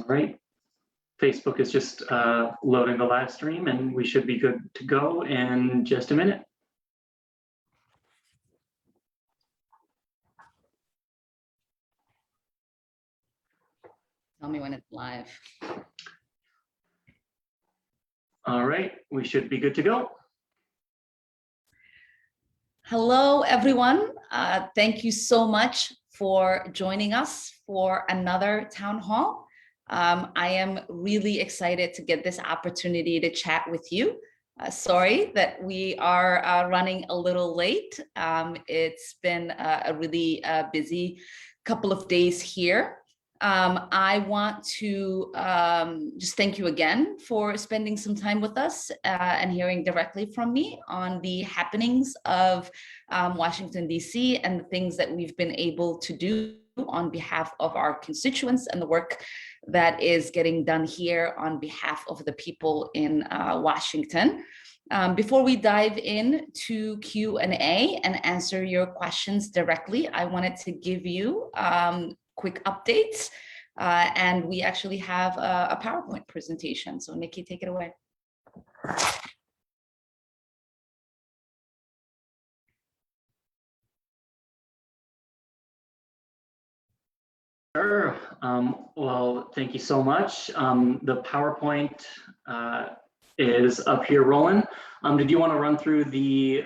right. Facebook is just loading the live stream, and we should be good to go in just a minute. Tell me when it's live. All right, we should be good to go. Hello, everyone. Thank you so much for joining us for another town hall. I am really excited to get this opportunity to chat with you. Sorry that we are running a little late. It's been a really busy couple of days here. I want to just thank you again for spending some time with us and hearing directly from me on the happenings of Washington, D.C. and the things that we've been able to do on behalf of our constituents and the work that is getting done here on behalf of the people in Washington. Before we dive into Q&A and answer your questions directly, I wanted to give you quick updates. And we actually have a PowerPoint presentation. So Nikki, take it away. Sure. Well, thank you so much. The PowerPoint is up here rolling. Did you want to run through the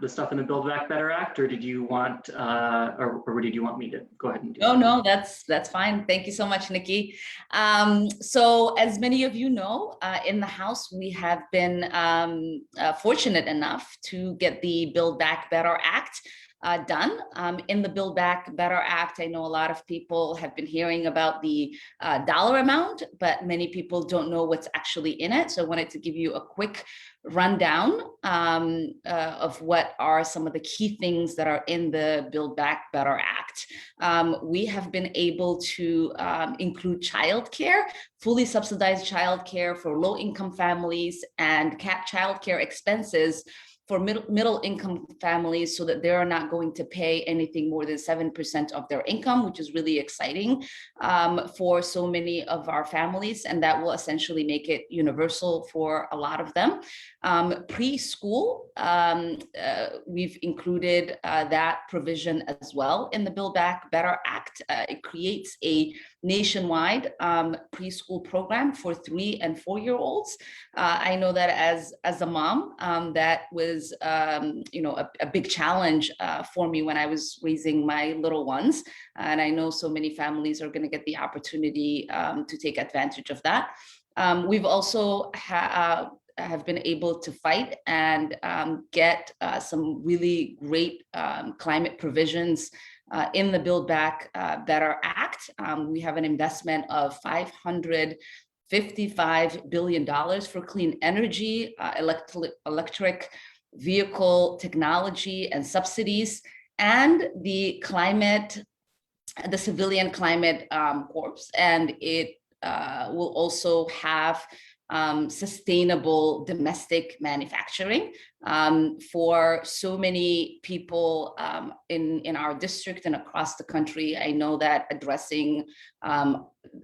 stuff in the Build Back Better Act, or did you want, or did you want me to go ahead and do that? No, that's fine. Thank you so much, Nikki. So as many of you know, in the House, we have been fortunate enough to get the Build Back Better Act done. In the Build Back Better Act, I know a lot of people have been hearing about the dollar amount, but many people don't know what's actually in it. So I wanted to give you a quick rundown of what are some of the key things that are in the Build Back Better Act. We have been able to include childcare, fully subsidized childcare for low-income families, and cap childcare expenses for middle income families so that they're not going to pay anything more than 7% of their income, which is really exciting for so many of our families. And that will essentially make it universal for a lot of them. Preschool, we've included that provision as well in the Build Back Better Act. It creates a nationwide preschool program for 3- and 4-year-olds. I know that as a mom, that was a big challenge for me when I was raising my little ones, and I know so many families are going to get the opportunity to take advantage of that. We've also have been able to fight and get some really great climate provisions in the Build Back Better Act. We have an investment of $555 billion for clean energy, electric vehicle technology and subsidies, and the civilian climate corps. And it will also have sustainable domestic manufacturing for so many people in our district and across the country. I know that addressing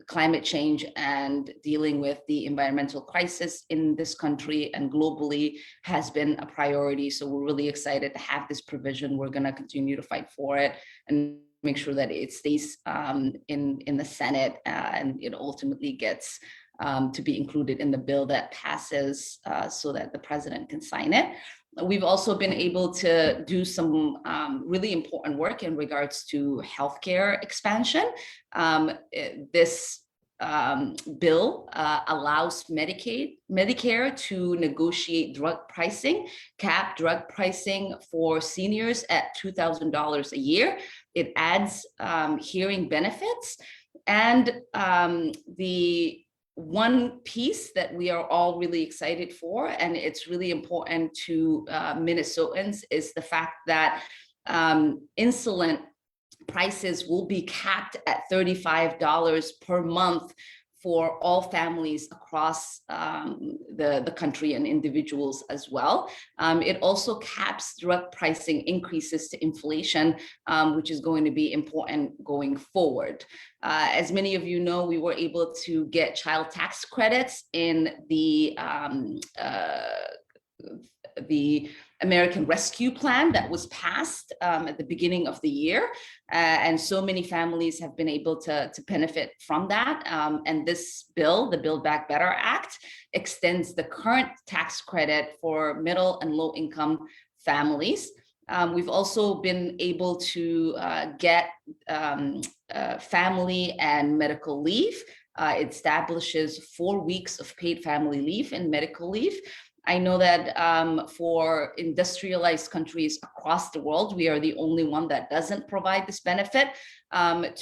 climate change and dealing with the environmental crisis in this country and globally has been a priority. So we're really excited to have this provision. We're going to continue to fight for it and make sure that it stays in the Senate and it ultimately gets to be included in the bill that passes so that the president can sign it. We've also been able to do some really important work in regards to healthcare expansion. This bill allows Medicare to negotiate drug pricing, cap drug pricing for seniors at $2,000 a year. It adds hearing benefits, and the one piece that we are all really excited for, and it's really important to Minnesotans, is the fact that insulin prices will be capped at $35 per month for all families across the country and individuals as well. It also caps direct pricing increases to inflation, which is going to be important going forward. As many of you know, we were able to get child tax credits in the American Rescue Plan that was passed at the beginning of the year. And so many families have been able to benefit from that. And this bill, the Build Back Better Act, extends the current tax credit for middle and low income families. We've also been able to get family and medical leave. It establishes 4 weeks of paid family leave and medical leave. I know that for industrialized countries across the world, we are the only one that doesn't provide this benefit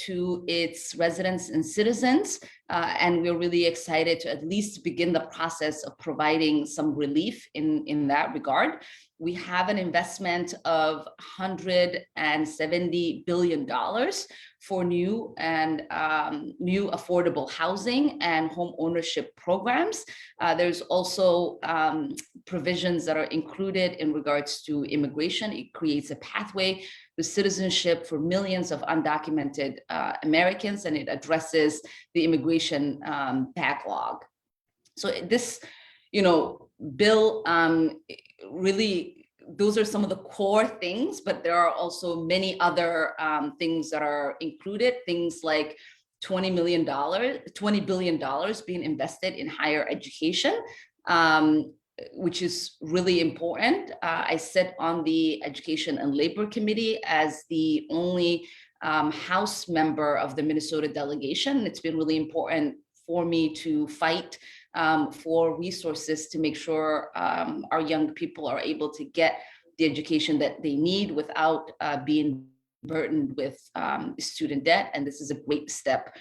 to its residents and citizens. And we're really excited to at least begin the process of providing some relief in that regard. We have an investment of $170 billion for new affordable housing and home ownership programs. There's also provisions that are included in regards to immigration. It creates a pathway to citizenship for millions of undocumented Americans, and it addresses the immigration backlog. So this, bill really, those are some of the core things, but there are also many other things that are included, things like $20 billion being invested in higher education, which is really important. I sit on the Education and Labor Committee as the only House member of the Minnesota delegation. It's been really important for me to fight for resources to make sure our young people are able to get the education that they need without being burdened with student debt. And this is a great step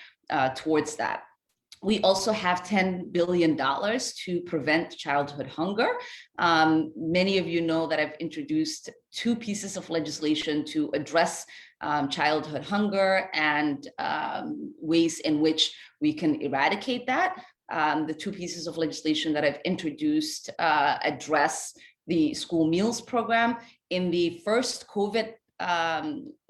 towards that. We also have $10 billion to prevent childhood hunger. Many of you know that I've introduced 2 pieces of legislation to address childhood hunger and ways in which we can eradicate that. The 2 pieces of legislation that I've introduced address the school meals program. In the first COVID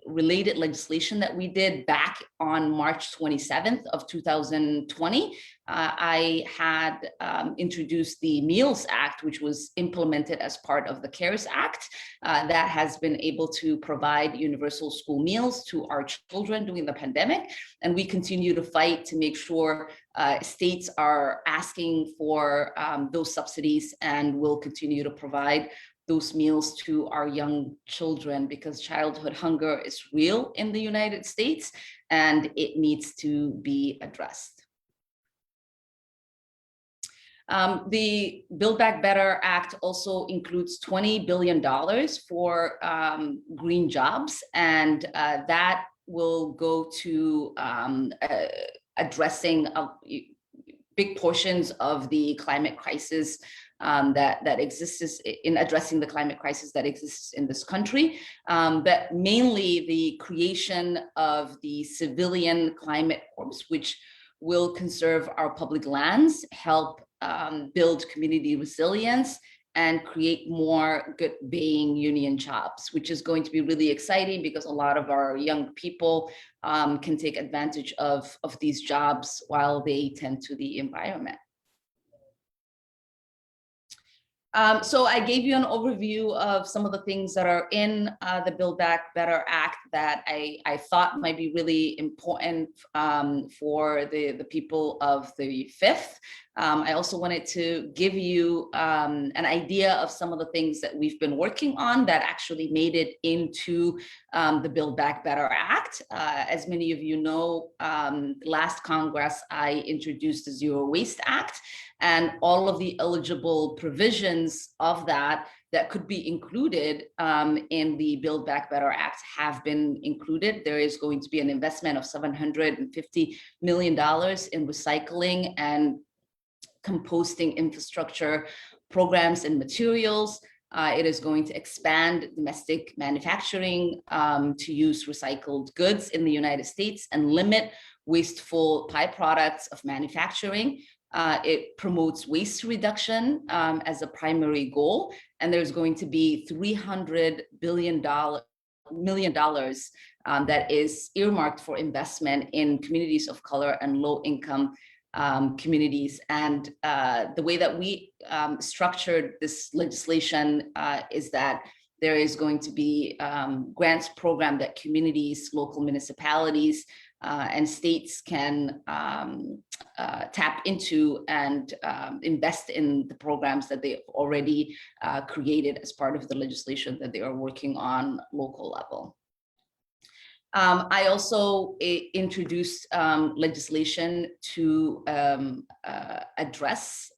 related legislation that we did back on March 27th of 2020, I had introduced the Meals Act, which was implemented as part of the CARES Act, that has been able to provide universal school meals to our children during the pandemic. And we continue to fight to make sure states are asking for those subsidies, and will continue to provide those meals to our young children, because childhood hunger is real in the United States and it needs to be addressed. The Build Back Better Act also includes $20 billion for green jobs, and that will go to addressing big portions of the climate crisis that exists in addressing the climate crisis that exists in this country, but mainly the creation of the Civilian Climate Corps, which will conserve our public lands, help build community resilience, and create more good paying union jobs, which is going to be really exciting because a lot of our young people can take advantage of these jobs while they tend to the environment. So I gave you an overview of some of the things that are in the Build Back Better Act that I thought might be really important for the people of the 5th. I also wanted to give you an idea of some of the things that we've been working on that actually made it into the Build Back Better Act. As many of you know, last Congress, I introduced the Zero Waste Act, and all of the eligible provisions of that could be included in the Build Back Better Act have been included. There is going to be an investment of $750 million in recycling and composting infrastructure programs and materials. It is going to expand domestic manufacturing to use recycled goods in the United States and limit wasteful byproducts of manufacturing. It promotes waste reduction as a primary goal, and there's going to be $300 million that is earmarked for investment in communities of color and low-income communities. And the way that we structured this legislation is that there is going to be grants program that communities, local municipalities, and states can tap into and invest in the programs that they've already created as part of the legislation that they are working on local level. I also introduced legislation to address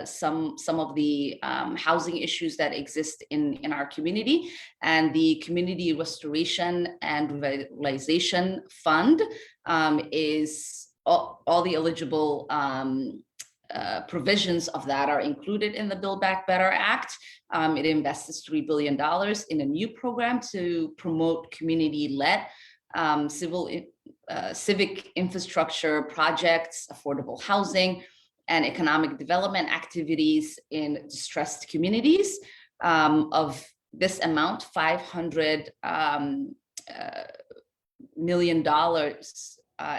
some of the housing issues that exist in our community, and the Community Restoration and Revitalization Fund is all the eligible provisions of that are included in the Build Back Better Act. It invests $3 billion in a new program to promote community-led civic infrastructure projects, affordable housing, and economic development activities in distressed communities. Of this amount, $500 million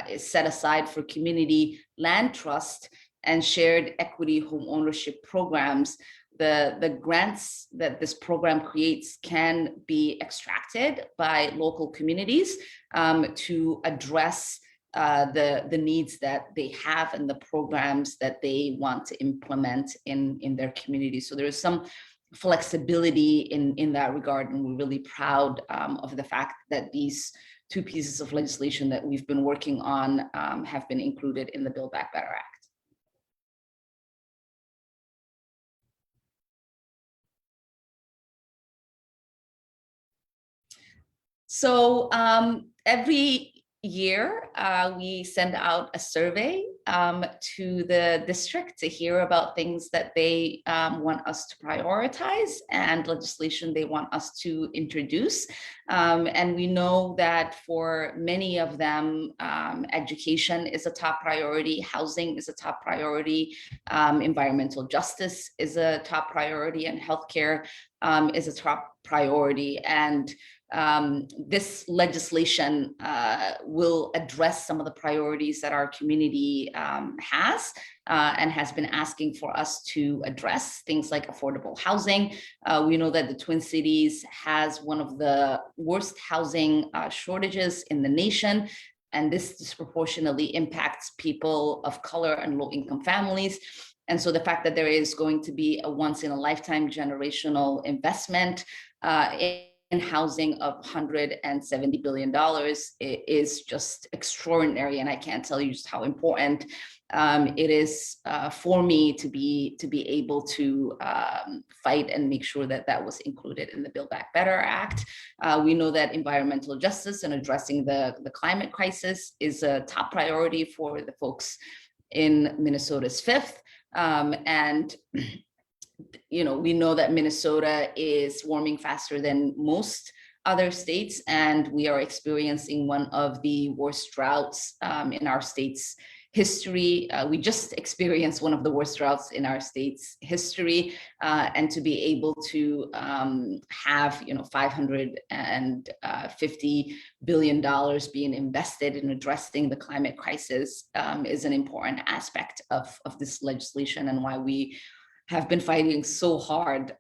is set aside for community land trust and shared equity home ownership programs. The grants that this program creates can be extracted by local communities to address the needs that they have and the programs that they want to implement in their community. So there is some flexibility in that regard, and we're really proud of the fact that these two pieces of legislation that we've been working on have been included in the Build Back Better Act. So every year, we send out a survey to the district to hear about things that they want us to prioritize and legislation they want us to introduce. And we know that for many of them, education is a top priority, housing is a top priority, environmental justice is a top priority, and healthcare is a top priority. And this legislation will address some of the priorities that our community has and has been asking for us to address, things like affordable housing. We know that the Twin Cities has one of the worst housing shortages in the nation, and this disproportionately impacts people of color and low-income families. And so the fact that there is going to be a once-in-a-lifetime generational investment in housing of $170 billion is just extraordinary, and I can't tell you just how important it is for me to be able to fight and make sure that that was included in the Build Back Better Act. We know that environmental justice and addressing the climate crisis is a top priority for the folks in Minnesota's 5th, and we know that Minnesota is warming faster than most other states, and we are experiencing one of the worst droughts in our state's history. We just experienced one of the worst droughts in our state's history, and to be able to have $550 billion being invested in addressing the climate crisis is an important aspect of this legislation, and why we have been fighting so hard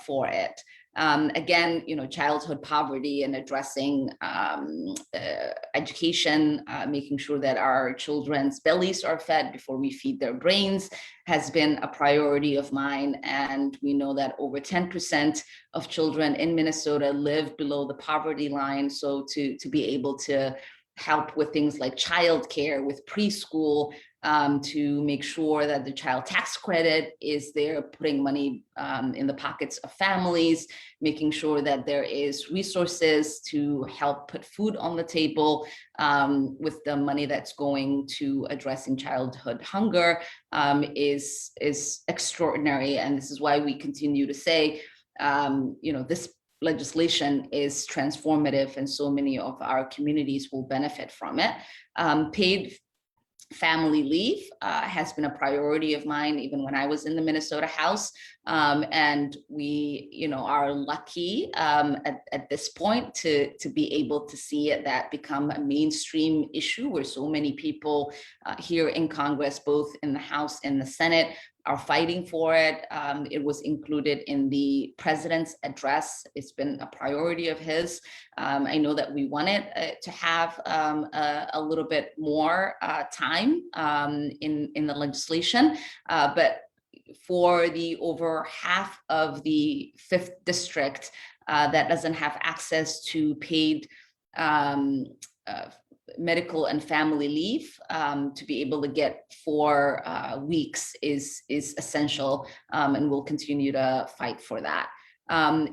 for it. Again, childhood poverty and addressing education, making sure that our children's bellies are fed before we feed their brains has been a priority of mine. And we know that over 10% of children in Minnesota live below the poverty line. So to be able to help with things like childcare, with preschool, to make sure that the child tax credit is there, putting money in the pockets of families, making sure that there is resources to help put food on the table with the money that's going to addressing childhood hunger is extraordinary. And this is why we continue to say this legislation is transformative and so many of our communities will benefit from it. Paid family leave has been a priority of mine even when I was in the Minnesota House. And we, are lucky at this point to be able to see that become a mainstream issue where so many people here in Congress, both in the House and the Senate, are fighting for it. It was included in the president's address. It's been a priority of his. I know that we wanted to have a little bit more time in the legislation, but for the over half of the 5th district that doesn't have access to paid medical and family leave, to be able to get 4 weeks is essential, and we'll continue to fight for that.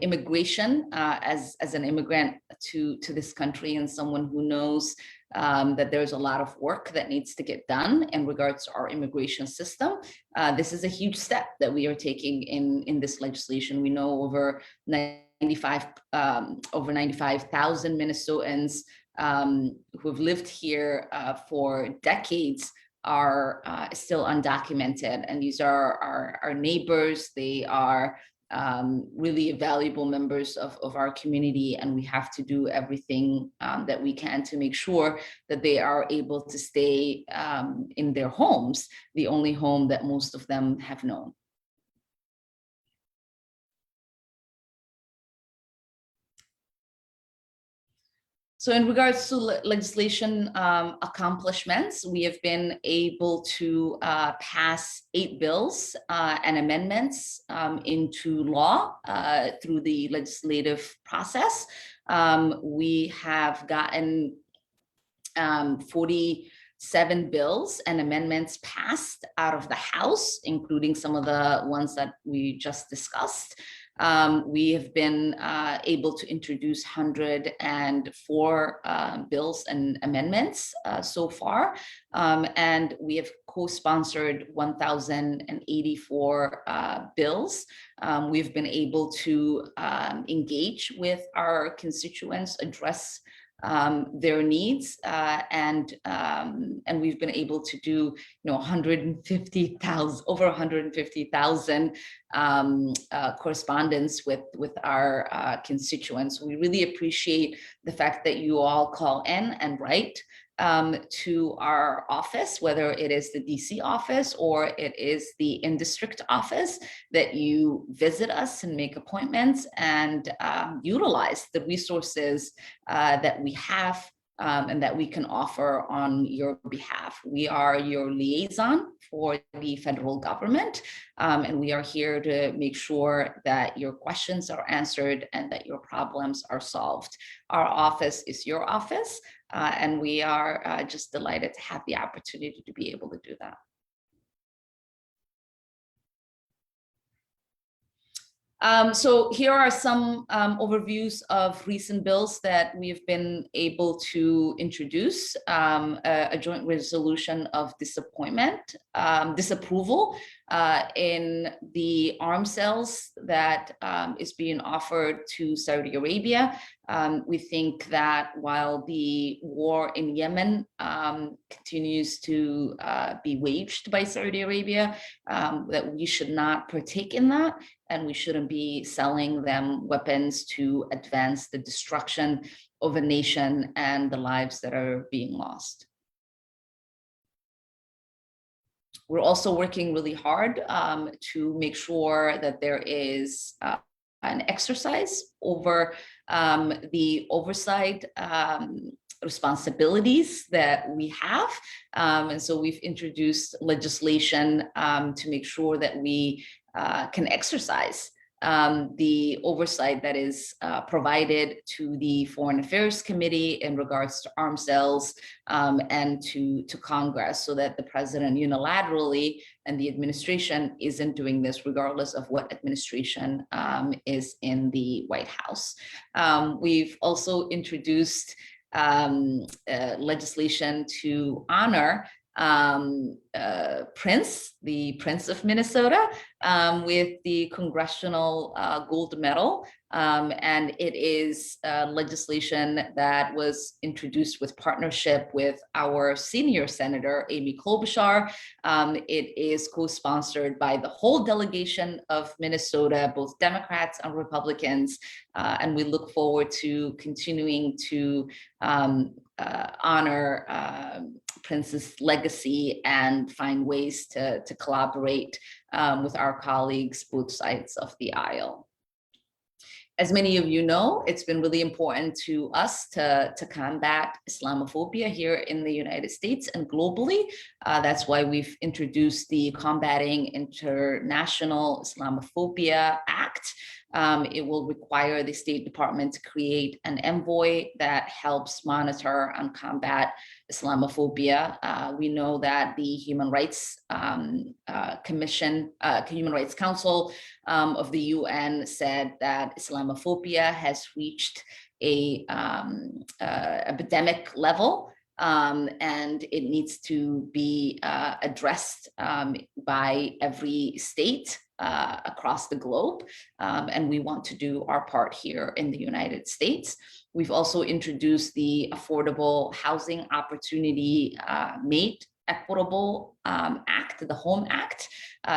Immigration, as an immigrant to this country and someone who knows that there's a lot of work that needs to get done in regards to our immigration system. This is a huge step that we are taking in this legislation. We know over 95,000 Minnesotans who have lived here for decades are still undocumented, and these are our neighbors. They are really valuable members of our community, and we have to do everything that we can to make sure that they are able to stay in their homes, the only home that most of them have known. So in regards to legislation accomplishments, we have been able to pass 8 bills and amendments into law through the legislative process. We have gotten 47 bills and amendments passed out of the House, including some of the ones that we just discussed. We have been able to introduce 104 bills and amendments so far, and we have co-sponsored 1,084 bills. We've been able to engage with our constituents, address their needs, and we've been able to do over 150,000 correspondence with our constituents. We really appreciate the fact that you all call in and write to our office, whether it is the DC office or it is the in-district office, that you visit us and make appointments and utilize the resources that we have and that we can offer on your behalf. We are your liaison for the federal government, and we are here to make sure that your questions are answered and that your problems are solved. Our office is your office, and we are just delighted to have the opportunity to be able to do that. So here are some overviews of recent bills that we've been able to introduce. A joint resolution of disapproval in the arms sales that is being offered to Saudi Arabia. We think that while the war in Yemen continues to be waged by Saudi Arabia, that we should not partake in that, and we shouldn't be selling them weapons to advance the destruction of a nation and the lives that are being lost. We're also working really hard to make sure that there is an exercise over the oversight responsibilities that we have. And so we've introduced legislation to make sure that we can exercise the oversight that is provided to the Foreign Affairs Committee in regards to arms sales and to Congress, so that the president unilaterally and the administration isn't doing this regardless of what administration is in the White House. We've also introduced legislation to honor prince, the Prince of Minnesota, with the Congressional Gold Medal. And it is legislation that was introduced with partnership with our senior senator, Amy Klobuchar. It is co-sponsored by the whole delegation of Minnesota, both Democrats and Republicans. And we look forward to continuing to honor Prince's legacy and find ways to collaborate with our colleagues, both sides of the aisle. As many of you know, it's been really important to us to combat Islamophobia here in the United States and globally. That's why we've introduced the Combating International Islamophobia Act. It will require the State Department to create an envoy that helps monitor and combat Islamophobia. We know that the Human Rights Human Rights Council of the UN said that Islamophobia has reached a epidemic level, and it needs to be addressed by every state across the globe, and we want to do our part here in the United States. We've also introduced the Affordable Housing Opportunity Made Equitable Act, the HOME Act.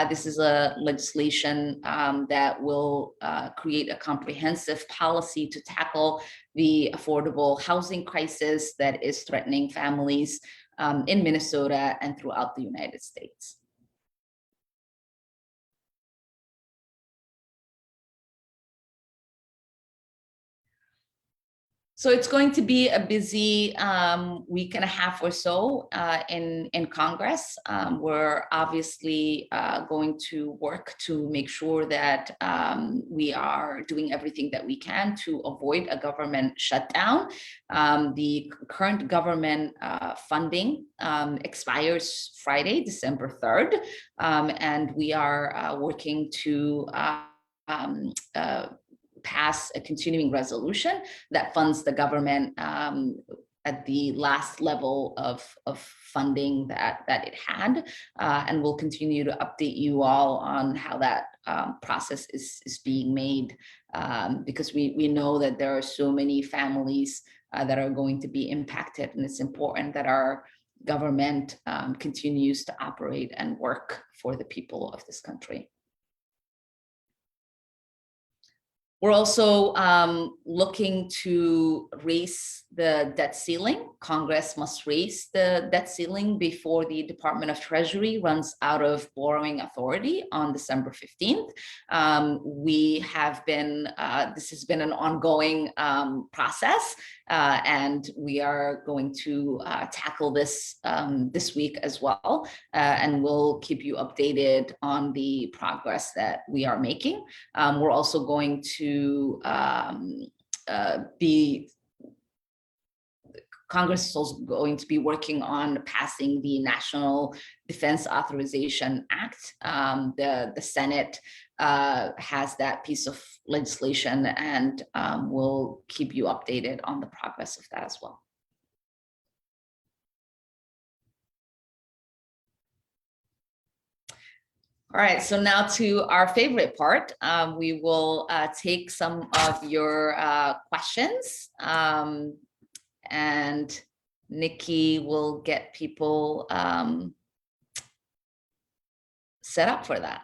This is a legislation that will create a comprehensive policy to tackle the affordable housing crisis that is threatening families in Minnesota and throughout the United States. So it's going to be a busy week and a half or so in Congress. We're obviously going to work to make sure that we are doing everything that we can to avoid a government shutdown. The current government funding expires Friday, December 3rd, and we are working to pass a continuing resolution that funds the government at the last level of funding that it had. And we'll continue to update you all on how that process is being made, because we know that there are so many families that are going to be impacted, and it's important that our government continues to operate and work for the people of this country. We're also looking to raise the debt ceiling. Congress must raise the debt ceiling before the Department of Treasury runs out of borrowing authority on December 15th. We have been, this has been an ongoing process, and we are going to tackle this this week as well, and we'll keep you updated on the progress that we are making. We're also going to Congress is also going to be working on passing the National Defense Authorization Act. The Senate has that piece of legislation, and we'll keep you updated on the progress of that as well. All right, so now to our favorite part. We will take some of your questions, and Nikki will get people set up for that.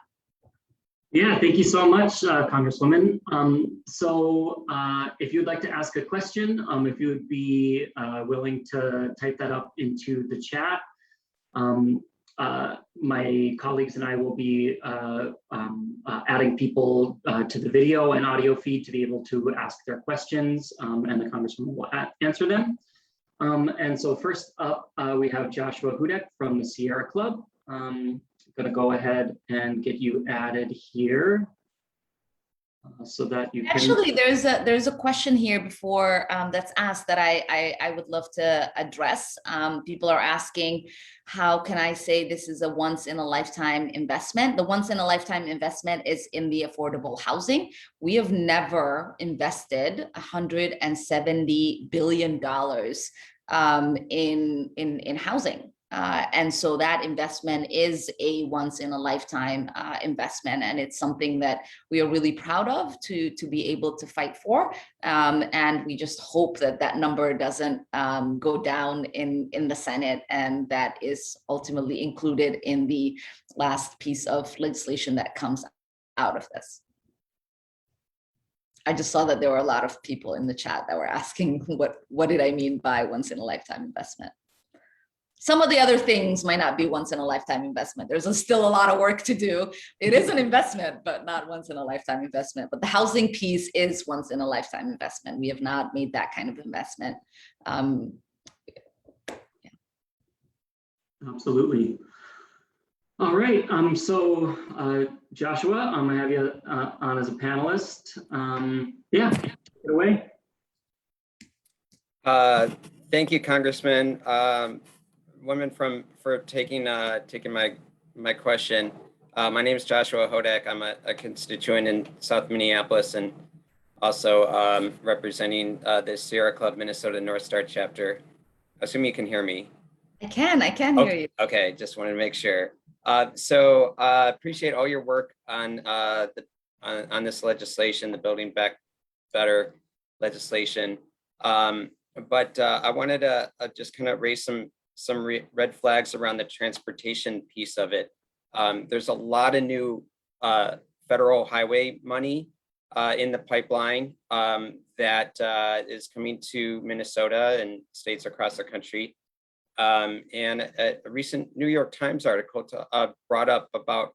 Yeah, thank you so much, Congresswoman. So if you'd like to ask a question, if you would be willing to type that up into the chat, my colleagues and I will be adding people to the video and audio feed to be able to ask their questions, and the Congresswoman will answer them. And so first up, we have Joshua Hudek from the Sierra Club. I'm going to go ahead and get you added here so that you can... Actually, there's a question here before that's asked that I would love to address. People are asking, how can I say this is a once-in-a-lifetime investment? The once-in-a-lifetime investment is in the affordable housing. We have never invested $170 billion in housing. And so that investment is a once in a lifetime investment. And it's something that we are really proud of to be able to fight for. And we just hope that that number doesn't go down in the Senate, and that is ultimately included in the last piece of legislation that comes out of this. I just saw that there were a lot of people in the chat that were asking what did I mean by once in a lifetime investment. Some of the other things might not be once in a lifetime investment. There's still a lot of work to do. It is an investment, but not once in a lifetime investment. But the housing piece is once in a lifetime investment. We have not made that kind of investment. Absolutely. All right. So Joshua, I'm gonna have you on as a panelist. Yeah, take it away. Thank you, Congressman. Women for taking my question. My name is Joshua Hodak. I'm a constituent in South Minneapolis and also representing the Sierra Club Minnesota North Star chapter. Assume you can hear me. I can hear you. Okay, just wanted to make sure. So appreciate all your work on this legislation, the Building Back Better legislation. But I wanted to just kind of raise some red flags around the transportation piece of it. There's a lot of new federal highway money in the pipeline that is coming to Minnesota and states across the country. And a recent New York Times article brought up about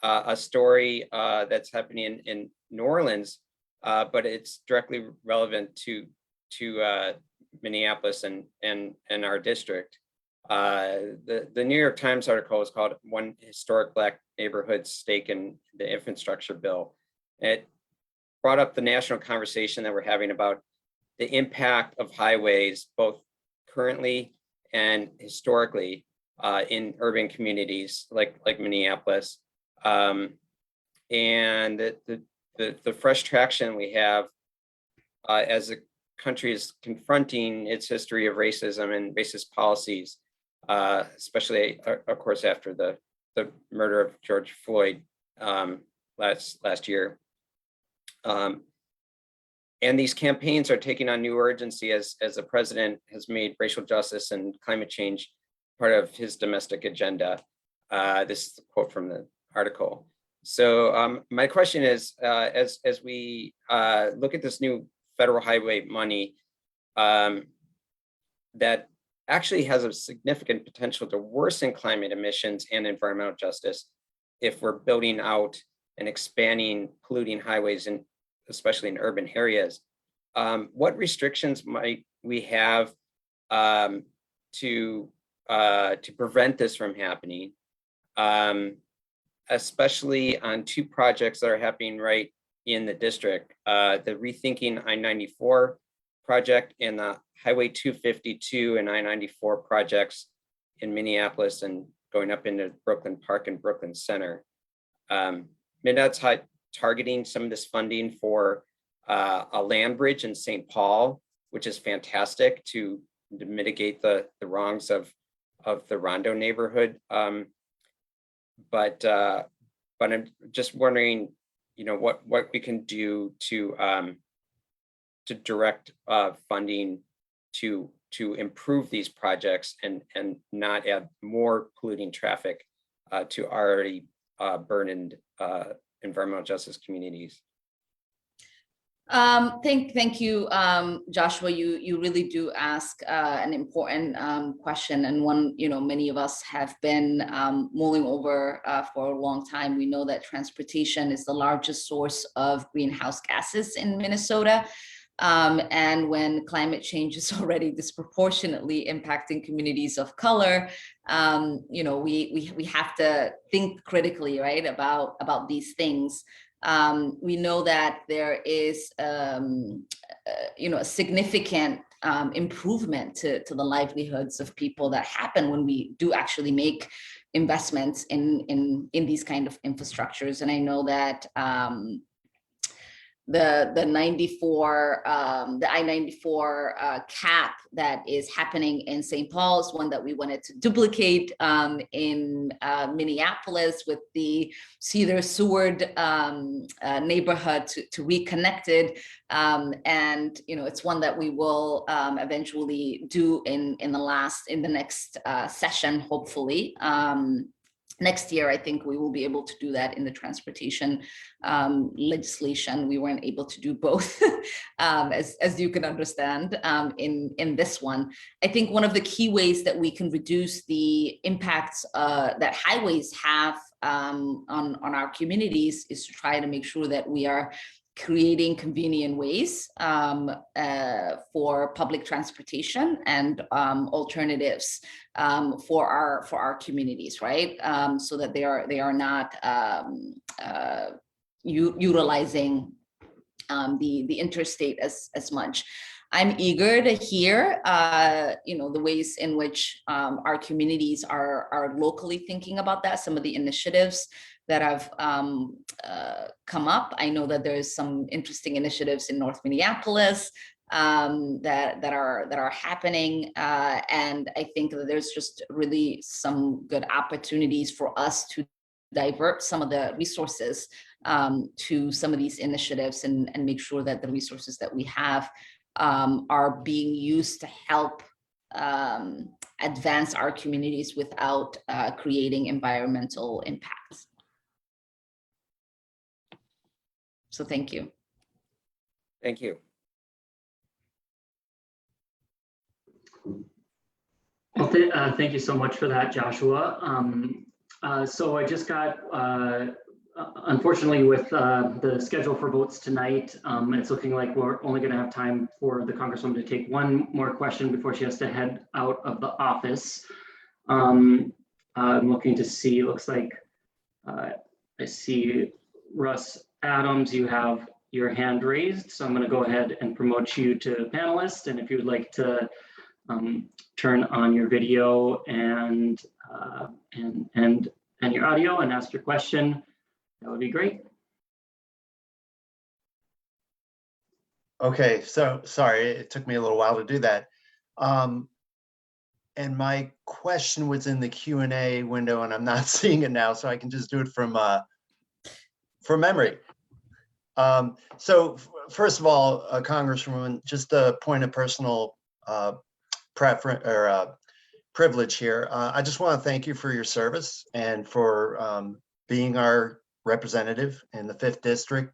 a story that's happening in New Orleans, but it's directly relevant to Minneapolis and our district. The New York Times article is called "One Historic Black Neighborhood's Stake in the Infrastructure Bill." It brought up the national conversation that we're having about the impact of highways, both currently and historically, in urban communities like Minneapolis, and the fresh traction we have as the country is confronting its history of racism and racist policies, especially, of course, after the murder of George Floyd last year. And these campaigns are taking on new urgency as the president has made racial justice and climate change part of his domestic agenda. This is a quote from the article. So my question is, as we look at this new federal highway money that actually has a significant potential to worsen climate emissions and environmental justice if we're building out and expanding polluting highways, especially in urban areas, what restrictions might we have to prevent this from happening, especially on two projects that are happening right in the district, the Rethinking I-94 project and the Highway 252 and I-94 projects in Minneapolis and going up into Brooklyn Park and Brooklyn Center. MnDOT's targeting some of this funding for a land bridge in St. Paul, which is fantastic to mitigate the wrongs of the Rondo neighborhood. But I'm just wondering, what we can do to direct funding to improve these projects and not add more polluting traffic to already burdened environmental justice communities. Thank you, Joshua. You really do ask an important question, and one many of us have been mulling over for a long time. We know that transportation is the largest source of greenhouse gases in Minnesota. And when climate change is already disproportionately impacting communities of color, we have to think critically, right, about these things. We know that there is, a significant improvement to the livelihoods of people that happen when we do actually make investments in these kind of infrastructures. And I know that the 94, the I-94 cap that is happening in St. Paul's, one that we wanted to duplicate in Minneapolis with the Cedar Seward neighborhood to reconnect it. And it's one that we will eventually do in the next session, hopefully. Next year, I think we will be able to do that in the transportation legislation. We weren't able to do both, as you can understand, in this one. I think one of the key ways that we can reduce the impacts that highways have on our communities is to try to make sure that we are creating convenient ways for public transportation and alternatives for our communities, right? So that they are not utilizing the interstate as much. I'm eager to hear, the ways in which our communities are locally thinking about that. Some of the initiatives that have come up. I know that there's some interesting initiatives in North Minneapolis that are happening, and I think that there's just really some good opportunities for us to divert some of the resources to some of these initiatives and make sure that the resources that we have are being used to help advance our communities without creating environmental impacts. So thank you. Thank you. Well, thank you so much for that, Joshua. So I just got, unfortunately, with the schedule for votes tonight, it's looking like we're only going to have time for the Congresswoman to take one more question before she has to head out of the office. I'm looking to see, looks like I see Russ Adams, you have your hand raised, so I'm going to go ahead and promote you to panelist. And if you would like to turn on your video and your audio and ask your question, that would be great. Okay, so sorry, it took me a little while to do that. And my question was in the Q&A window, and I'm not seeing it now, so I can just do it from memory. So first of all, Congresswoman, just a point of personal preference or privilege here. I just want to thank you for your service and for being our representative in the 5th District.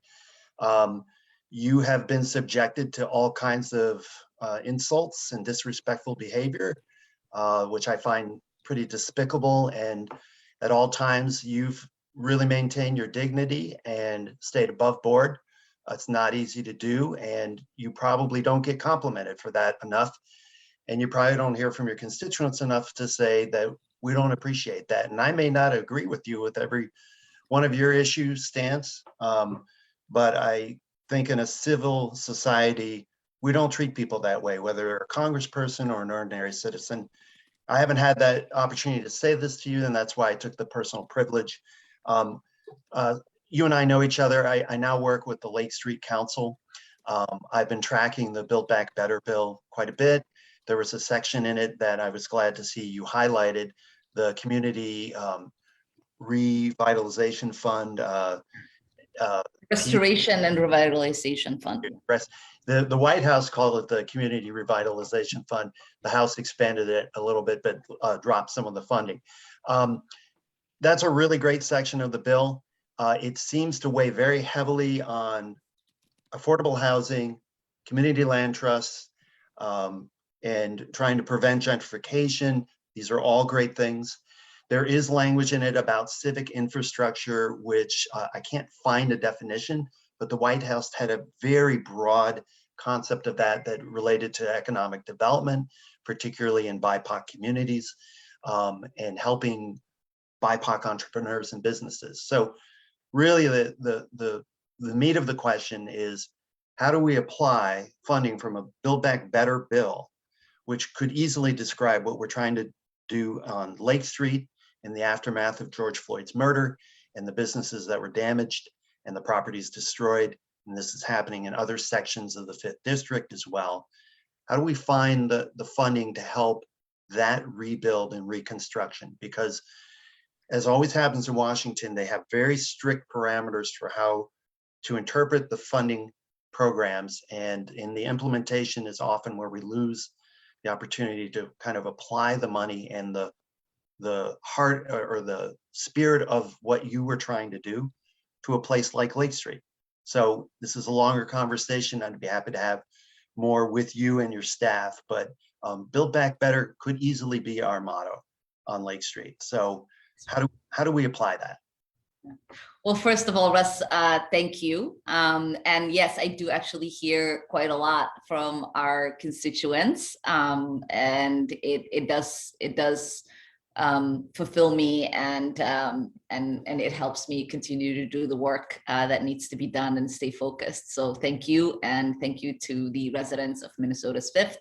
You have been subjected to all kinds of insults and disrespectful behavior, which I find pretty despicable. And at all times, you've really maintained your dignity and stayed above board. It's not easy to do, and you probably don't get complimented for that enough. And you probably don't hear from your constituents enough to say that we don't appreciate that. And I may not agree with you with every one of your issues stance, but I think in a civil society, we don't treat people that way, whether they're a congressperson or an ordinary citizen. I haven't had that opportunity to say this to you, and that's why I took the personal privilege. You and I know each other. I now work with the Lake Street Council. I've been tracking the Build Back Better bill quite a bit. There was a section in it that I was glad to see you highlighted, the Community Revitalization Fund. Restoration and Revitalization Fund. The White House called it the Community Revitalization Fund. The House expanded it a little bit, but dropped some of the funding. That's a really great section of the bill. It seems to weigh very heavily on affordable housing, community land trusts, and trying to prevent gentrification. These are all great things. There is language in it about civic infrastructure, which I can't find a definition, but the White House had a very broad concept of that related to economic development, particularly in BIPOC communities, and helping BIPOC entrepreneurs and businesses. So really the meat of the question is, how do we apply funding from a Build Back Better bill, which could easily describe what we're trying to do on Lake Street in the aftermath of George Floyd's murder and the businesses that were damaged and the properties destroyed, and this is happening in other sections of the 5th district as well, how do we find the funding to help that rebuild and reconstruction? Because as always happens in Washington, they have very strict parameters for how to interpret the funding programs, and in the implementation is often where we lose the opportunity to kind of apply the money and the heart or the spirit of what you were trying to do to a place like Lake Street. So this is a longer conversation. I'd be happy to have more with you and your staff, but Build Back Better could easily be our motto on Lake Street. So how do we apply that? Well, first of all, Russ, thank you. And yes, I do actually hear quite a lot from our constituents, and it does fulfill me, and it helps me continue to do the work that needs to be done and stay focused. So thank you, and thank you to the residents of Minnesota's 5th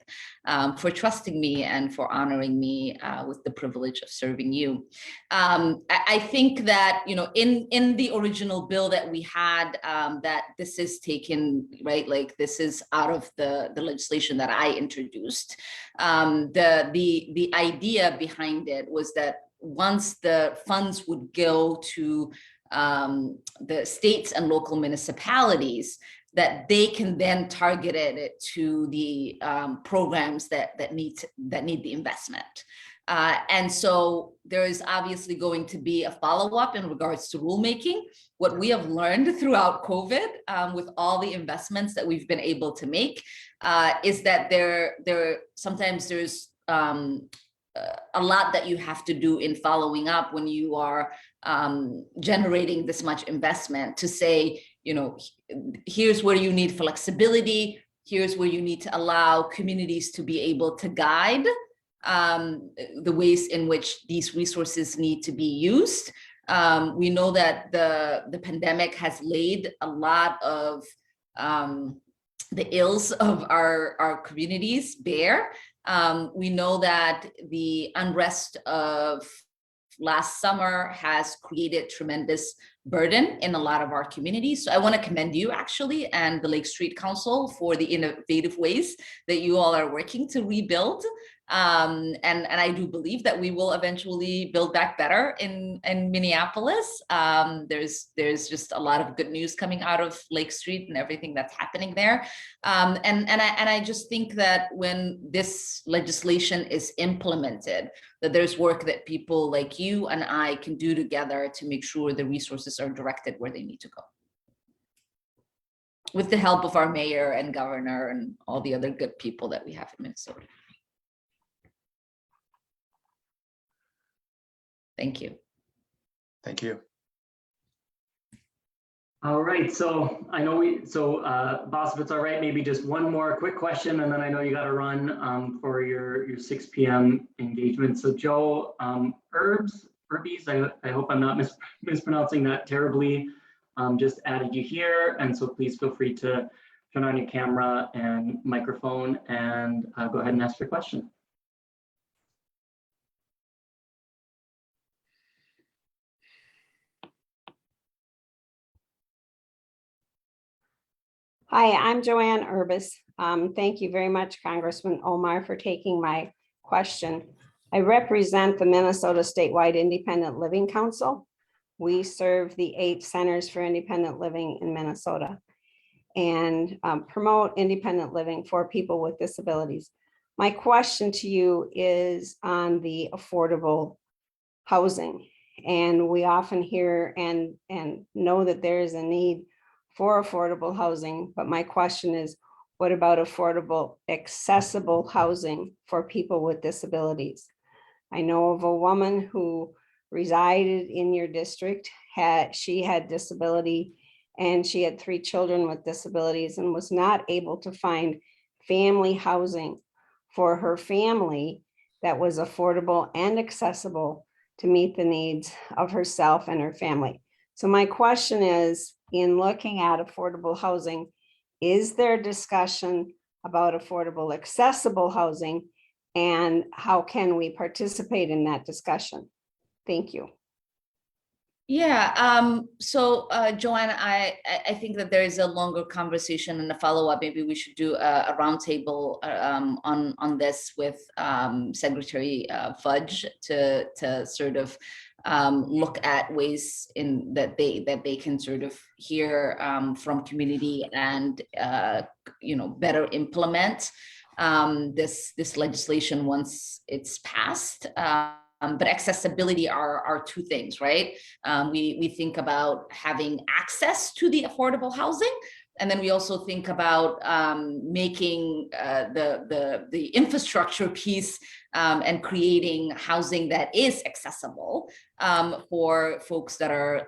for trusting me and for honoring me with the privilege of serving you. I think that, you know, in the original bill that we had, that this is taken, right, like this is out of the legislation that I introduced. The idea behind it was that once the funds would go to the states and local municipalities, that they can then target it to the programs that need the investment. And so there is obviously going to be a follow-up in regards to rulemaking. What we have learned throughout COVID, with all the investments that we've been able to make, is that sometimes there's a lot that you have to do in following up when you are generating this much investment, to say, you know, here's where you need flexibility, here's where you need to allow communities to be able to guide the ways in which these resources need to be used. We know that the pandemic has laid a lot of the ills of our communities bare. We know that the unrest of last summer has created tremendous burden in a lot of our communities. So I want to commend you actually and the Lake Street Council for the innovative ways that you all are working to rebuild. And I do believe that we will eventually build back better in Minneapolis. There's just a lot of good news coming out of Lake Street and everything that's happening there. And I just think that when this legislation is implemented, that there's work that people like you and I can do together to make sure the resources are directed where they need to go, with the help of our mayor and governor and all the other good people that we have in Minnesota. Thank you. Thank you. All right, so I know boss, if it's all right, maybe just one more quick question, and then I know you got to run for your 6 p.m. engagement. So Joe, Herbies, I hope I'm not mispronouncing that terribly, just added you here, and so please feel free to turn on your camera and microphone and go ahead and ask your question. Hi, I'm Joanne Urbis. Thank you very much, Congressman Omar, for taking my question. I represent the Minnesota Statewide Independent Living Council. We serve the 8 centers for independent living in Minnesota and promote independent living for people with disabilities. My question to you is on the affordable housing. And we often hear and know that there is a need for affordable housing, but my question is, what about affordable, accessible housing for people with disabilities? I know of a woman who resided in your district, she had disability, and she had 3 children with disabilities and was not able to find family housing for her family that was affordable and accessible to meet the needs of herself and her family. So my question is, in looking at affordable housing, is there discussion about affordable, accessible housing, and how can we participate in that discussion? Thank you. Yeah, Joanne, I think that there is a longer conversation and a follow-up. Maybe we should do a roundtable on this with Secretary Fudge to sort of look at ways in that they can sort of hear from community and better implement this legislation once it's passed. But accessibility are two things, right? We think about having access to the affordable housing, and then we also think about making the infrastructure piece and creating housing that is accessible for folks that are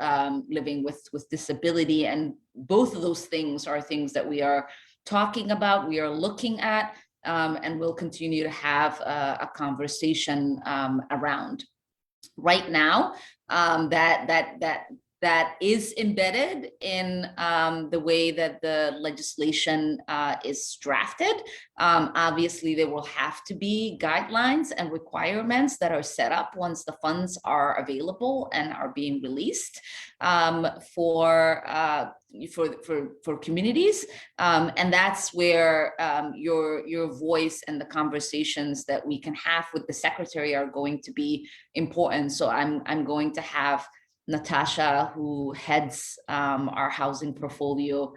living with disability. And both of those things are things that we are talking about, we are looking at, and we'll continue to have a conversation around. Right now, that is embedded in the way that the legislation is drafted. Obviously, there will have to be guidelines and requirements that are set up once the funds are available and are being released for communities, and that's where your voice and the conversations that we can have with the secretary are going to be important. So I'm going to have Natasha, who heads our housing portfolio,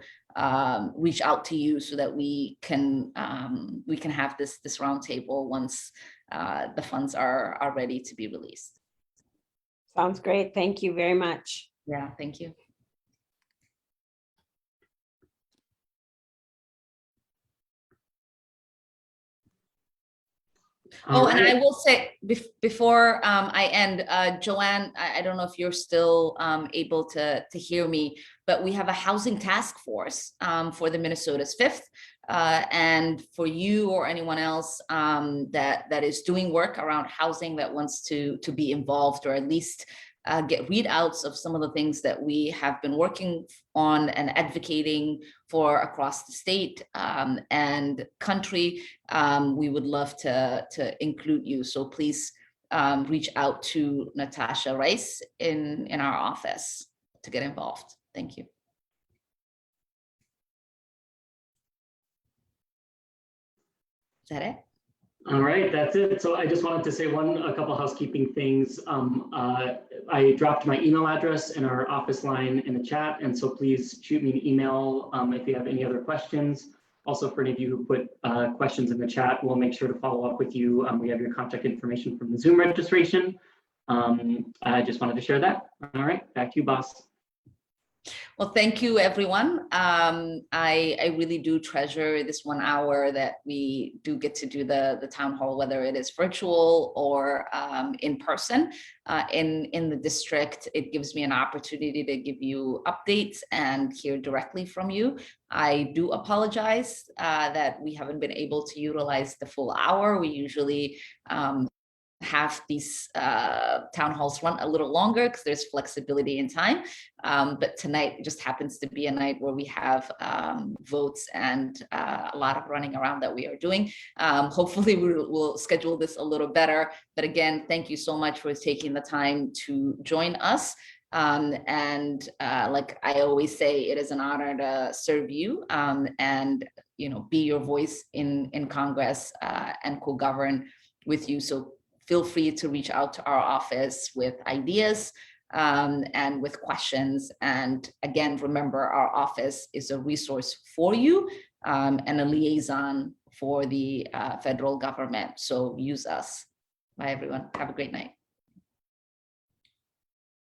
reach out to you so that we can have this roundtable once the funds are ready to be released. Sounds great. Thank you very much. Yeah, thank you. Oh, and I will say before I end, Joanne, I don't know if you're still able to hear me, but we have a housing task force for the Minnesota's 5th. And for you or anyone else that is doing work around housing that wants to be involved, or at least get readouts of some of the things that we have been working on and advocating for across the state and country, we would love to include you. So please reach out to Natasha Rice in our office to get involved. Thank you. Is that it? All right, that's it. So I just wanted to say a couple housekeeping things. I dropped my email address in our office line in the chat, and so please shoot me an email if you have any other questions. Also, for any of you who put questions in the chat, we'll make sure to follow up with you. We have your contact information from the Zoom registration. I just wanted to share that. All right, back to you, boss. Well, thank you, everyone. I really do treasure this 1 hour that we do get to do the town hall, whether it is virtual or in person in the district. It gives me an opportunity to give you updates and hear directly from you. I do apologize that we haven't been able to utilize the full hour. We usually have these town halls run a little longer because there's flexibility in time. But tonight just happens to be a night where we have votes and a lot of running around that we are doing. Hopefully we'll schedule this a little better. But again, thank you so much for taking the time to join us. And like I always say, it is an honor to serve you and be your voice in Congress and co-govern with you. So feel free to reach out to our office with ideas and with questions. And again, remember, our office is a resource for you and a liaison for the federal government. So use us. Bye, everyone. Have a great night.